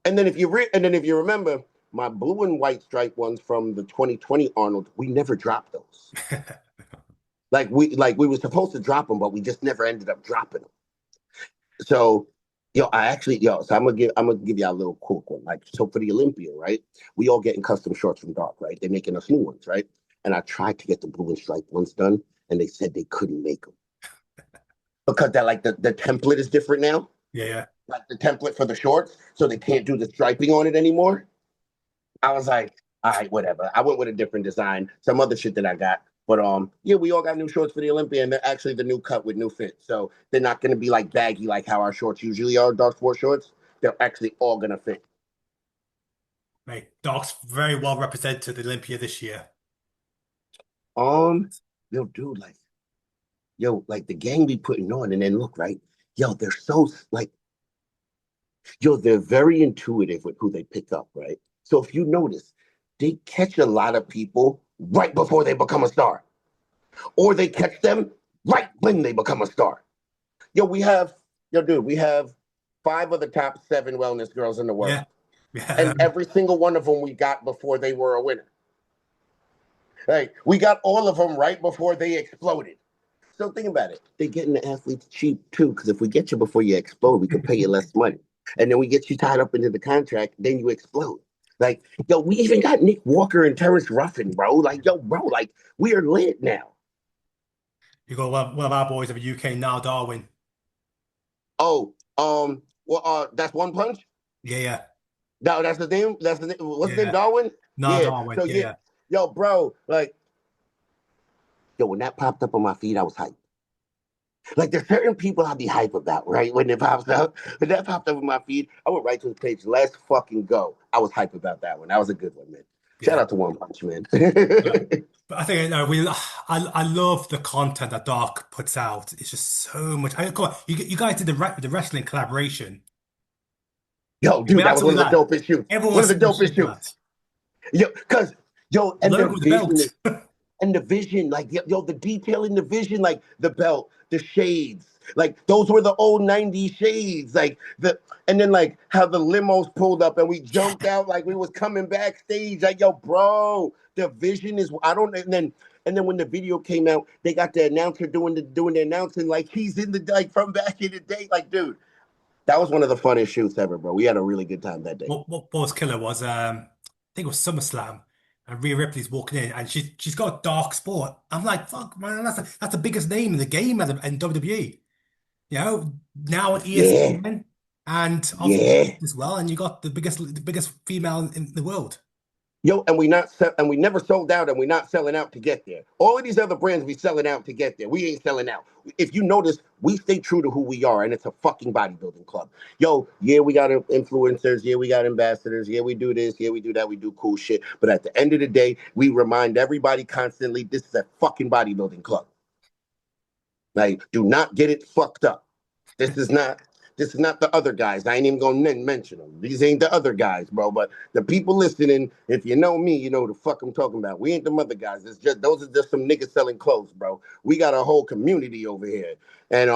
And then if you remember my blue and white stripe ones from the 2020 Arnold, we never dropped those. Like we were supposed to drop them, but we just never ended up dropping them. So, so I'm gonna give you a little quick one. Like, so for the Olympia, right? We all getting custom shorts from Darc, right? They're making us new ones, right? And I tried to get the blue and stripe ones done, and they said they couldn't make them because that like the template is different now. Yeah, yeah. Like the template for the shorts, so they can't do the striping on it anymore. I was like, all right, whatever. I went with a different design, some other shit that I got. But yeah, we all got new shorts for the Olympia, and they're actually the new cut with new fit. So they're not gonna be like baggy like how our shorts usually are, Darc Sport shorts. They're actually all gonna fit. Mate, Doc's very well represented the Olympia this year. Um, yo, dude, like the gang be putting on, and then look, right? Yo, they're so like, yo, they're very intuitive with who they pick up, right? So if you notice, they catch a lot of people right before they become a star, or they catch them right when they become a star. Yo, we have, yo, dude, we have 5 of the top 7 wellness girls in the world. Yeah. Yeah. And every single one of them we got before they were a winner. Like, we got all of them right before they exploded. So think about it. They're getting the athletes cheap too, because if we get you before you explode, we could pay you less money. And then we get you tied up into the contract, then you explode. Like, yo, we even got Nick Walker and Terrence Ruffin, bro. Like, yo, bro, like, we are lit now. You got one of our boys of the UK now, Darwin. Oh, well, that's One Punch. Yeah, yeah. No, that's the name. That's the name. What's the name? Yeah. Darwin. Now Yeah. Darwin. So Yeah, yeah, yeah. yo, bro, like, yo, when that popped up on my feed, I was hyped. Like there's certain people I'll be hype about, right? When it pops up, when that popped up on my feed, I went right to his page. Let's fucking go. I was hype about that one. That was a good one, man. Shout Yeah. out to One Punch Man. But I think I love the content that Darc puts out. It's just so much. Come on, you guys did the wrestling collaboration. Yo, I dude, mean, that was one of absolutely the that. dopest shoots. Everyone One of the seen the dopest shoot for shoots. that. Yo, cause yo, The logo of the belt. and the vision, like yo, the detail in the vision, like the belt, the shades, like those were the old '90s shades, like and then like how the limos pulled up and we jumped out like we was coming backstage, like yo, bro, the vision is I don't, and then when the video came out, they got the announcer doing the announcing like he's in the like from back in the day, like dude, that was one of the funnest shoots ever, bro. We had a really good time that day. What was killer was I think it was SummerSlam, and Rhea Ripley's walking in, and she's got Darc Sport. I'm like, fuck, man, that's the biggest name in the game in WWE. You know, now on Yeah, ESPN, and obviously yeah. as well, and you got the biggest female in the world. Yo, and we never sold out, and we're not selling out to get there. All of these other brands be selling out to get there. We ain't selling out. If you notice, we stay true to who we are, and it's a fucking bodybuilding club. Yo, yeah, we got influencers, yeah, we got ambassadors, yeah, we do this, yeah, we do that, we do cool shit. But at the end of the day, we remind everybody constantly, this is a fucking bodybuilding club. Like, do not get it fucked up. This is not this is not the other guys. I ain't even gonna mention them. These ain't the other guys, bro. But the people listening, if you know me, you know the fuck I'm talking about. We ain't them other guys. It's just those are just some niggas selling clothes, bro. We got a whole community over here. And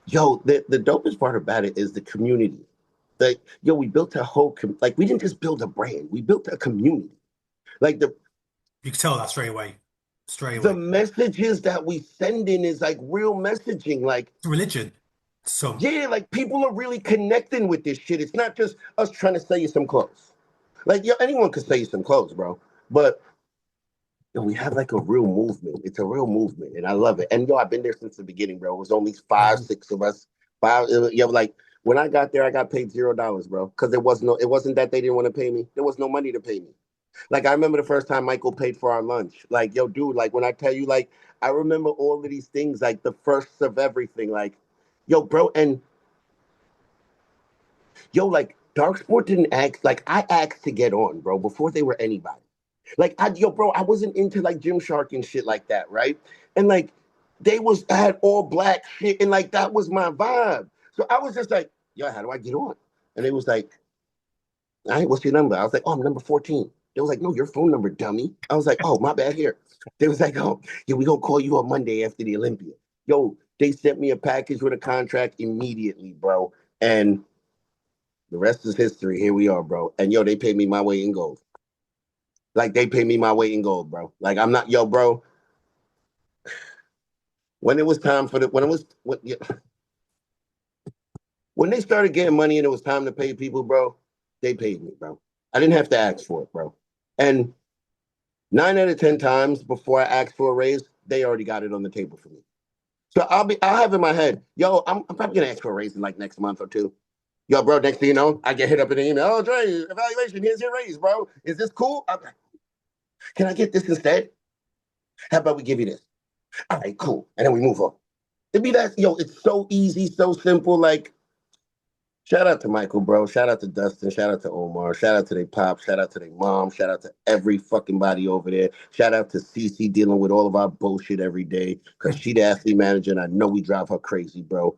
yo, the dopest part about it is the community. Like, yo, we built a whole like we didn't just build a brand, we built a community. Like You can tell that straight away, straight the away. messages that we send in is like real messaging. Like It's a religion. Some. yeah, like people are really connecting with this shit. It's not just us trying to sell you some clothes. Like, yo, anyone could sell you some clothes, bro. But yo, we have like a real movement. It's a real movement, and I love it. And yo, I've been there since the beginning, bro. It was only five, Yeah. 6 of us. Five, yo, like when I got there, I got paid $0, bro, because it wasn't that they didn't want to pay me. There was no money to pay me. Like I remember the first time Michael paid for our lunch. Like, yo, dude, like when I tell you, like I remember all of these things, like the firsts of everything, like, yo, bro, and yo, like Darc Sport didn't ask, like I asked to get on, bro, before they were anybody. Like yo, bro, I wasn't into like Gymshark and shit like that, right? And like I had all black shit, and like that was my vibe. So I was just like, yo, how do I get on? And it was like, all right, what's your number? I was like, oh, I'm number 14. They was like, no, your phone number, dummy. I was like, oh, my bad here. They was like, oh, yeah, we gonna call you on Monday after the Olympia. Yo, they sent me a package with a contract immediately, bro. And the rest is history. Here we are, bro. And yo, they paid me my weight in gold. Like they paid me my weight in gold, bro. Like I'm not, yo, bro. When it was time for when they started getting money and it was time to pay people, bro, they paid me, bro. I didn't have to ask for it, bro. And 9 out of 10 times before I asked for a raise, they already got it on the table for me. So I'll have in my head, yo, I'm probably gonna ask for a raise in like next month or two. Yo, bro, next thing you know, I get hit up in the email. Oh, Dre, evaluation, here's your raise, bro. Is this cool? Okay. Can I get this instead? How about we give you this? All right, cool. And then we move on. It'd be that, yo, it's so easy, so simple. Like, shout out to Michael, bro. Shout out to Dustin. Shout out to Omar. Shout out to their pop. Shout out to their mom. Shout out to every fucking body over there. Shout out to Cece dealing with all of our bullshit every day because she the athlete manager, and I know we drive her crazy, bro.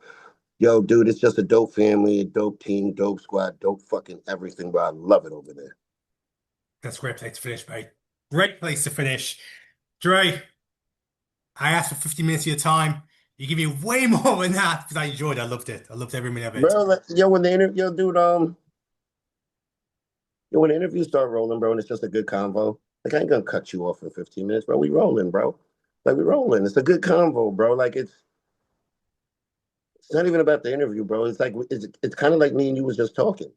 Yo, dude, it's just a dope family, a dope team, dope squad, dope fucking everything, bro. I love it over there. That's a great place to finish, mate. Great place to finish. Dre, I asked for 50 minutes of your time. You give me way more than that because I enjoyed it. I loved it. I loved every minute of it. Bro, like, yo, when the interview, yo, dude, yo, when the interviews start rolling, bro, and it's just a good convo, like I ain't gonna cut you off in 15 minutes, bro. We rolling, bro. Like we rolling. It's a good convo, bro. Like it's not even about the interview, bro. It's like it's kind of like me and you was just talking.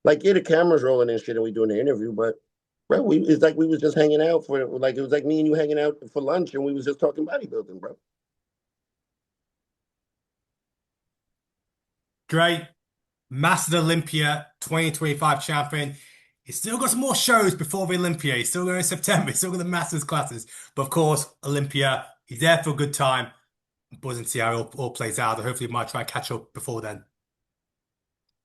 Like, yeah, the camera's rolling and shit, and we doing the interview, but bro, it's like we was just hanging out for like it was like me and you hanging out for lunch, and we was just talking bodybuilding, bro. Great. Master Olympia 2025 champion. He's still got some more shows before the Olympia. He's still going in September. He's still got the Masters classes. But of course, Olympia, he's there for a good time. I'm buzzing to see how it all plays out. Hopefully, he might try and catch up before then.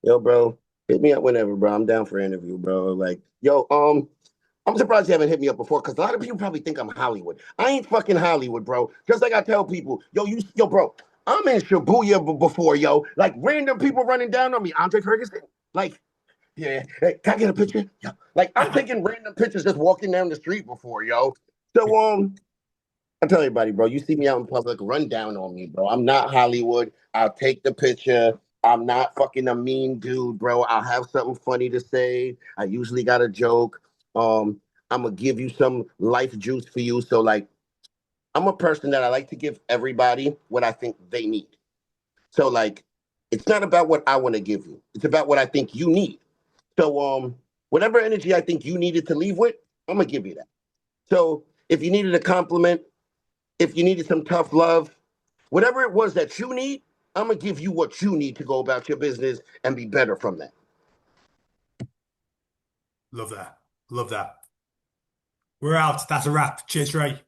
Yo, bro, hit me up whenever, bro. I'm down for an interview, bro. Like, yo, I'm surprised you haven't hit me up before because a lot of people probably think I'm Hollywood. I ain't fucking Hollywood, bro. Just like I tell people, yo, bro, I'm in Shibuya before, yo. Like random people running down on me, Andre Fergurson. Like, yeah, hey, can I get a picture? Yeah. Like I'm taking random pictures just walking down the street before, yo. So I tell everybody, bro, you see me out in public, run down on me, bro. I'm not Hollywood. I'll take the picture. I'm not fucking a mean dude, bro. I'll have something funny to say. I usually got a joke. I'm gonna give you some life juice for you. So like I'm a person that I like to give everybody what I think they need. So like it's not about what I want to give you. It's about what I think you need. So whatever energy I think you needed to leave with, I'm gonna give you that. So if you needed a compliment, if you needed some tough love, whatever it was that you need, I'm gonna give you what you need to go about your business and be better from that. Love that. Love that. We're out. That's a wrap. Cheers, Ray.